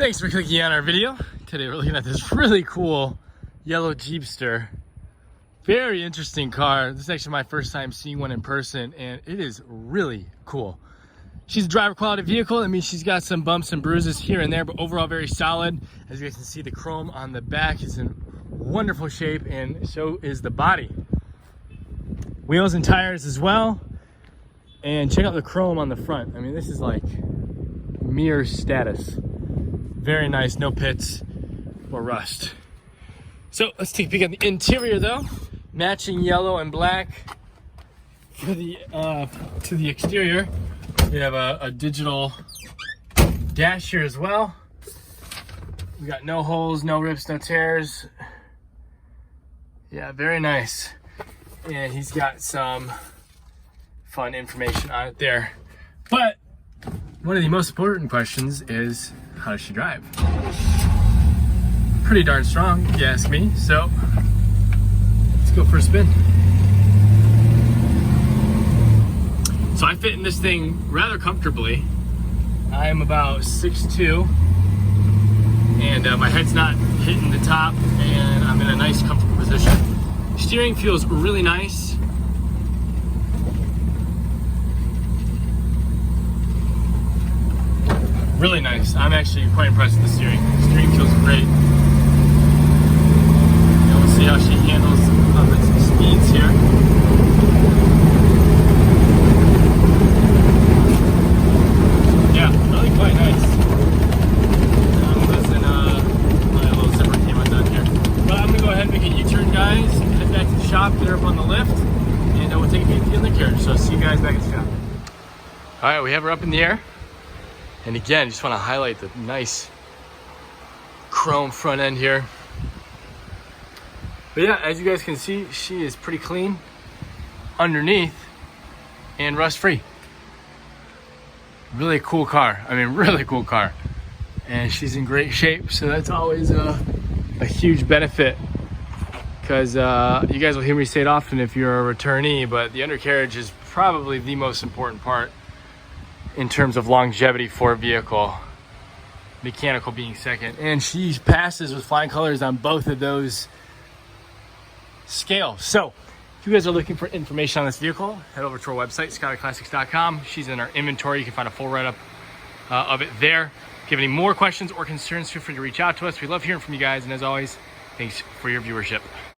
Thanks for clicking on our video. Today we're looking at this really cool yellow Jeepster. Very interesting car. This is actually my first time seeing one in person, and it is really cool. She's a driver quality vehicle. That means she's got some bumps and bruises here and there, but overall very solid. As you guys can see, the chrome on the back is in wonderful shape, and so is the body. Wheels and tires as well. And check out the chrome on the front. I mean, this is like mirror status. Very nice, no pits or rust. So let's take a peek at the interior though. Matching yellow and black for the to the exterior. We have a digital dash here as well. We got no holes, no rips, no tears. Yeah, very nice. And he's got some fun information on it there. But one of the most important questions is, how does she drive? Pretty darn strong, if you ask me. So let's go for a spin. So I fit in this thing rather comfortably. I am about 6'2", and my head's not hitting the top, and I'm in a nice comfortable position. Steering feels really nice. Really nice. I'm actually quite impressed with the steering. The steering feels great. And we'll see how she handles the speeds here. Yeah, really quite nice. Listen, my little zipper came undone here. But I'm gonna go ahead and make a U-turn, guys. Head back to the shop, get her up on the lift, and we'll take a peek in the carriage. So I'll see you guys back at the shop. All right, we have her up in the air. And again, just want to highlight the nice chrome front end here. But yeah, as you guys can see, she is pretty clean underneath and rust free. Really cool car. I mean, really cool car. And she's in great shape, so that's always a huge benefit. Because you guys will hear me say it often if you're a returnee, but the undercarriage is probably the most important part in terms of longevity for a vehicle, mechanical being second. And she passes with flying colors on both of those scales. So if you guys are looking for information on this vehicle, head over to our website, skylerclassics.com. She's in our inventory. You can find a full write-up of it there. If you have any more questions or concerns, feel free to reach out to us. We love hearing from you guys, and as always, thanks for your viewership.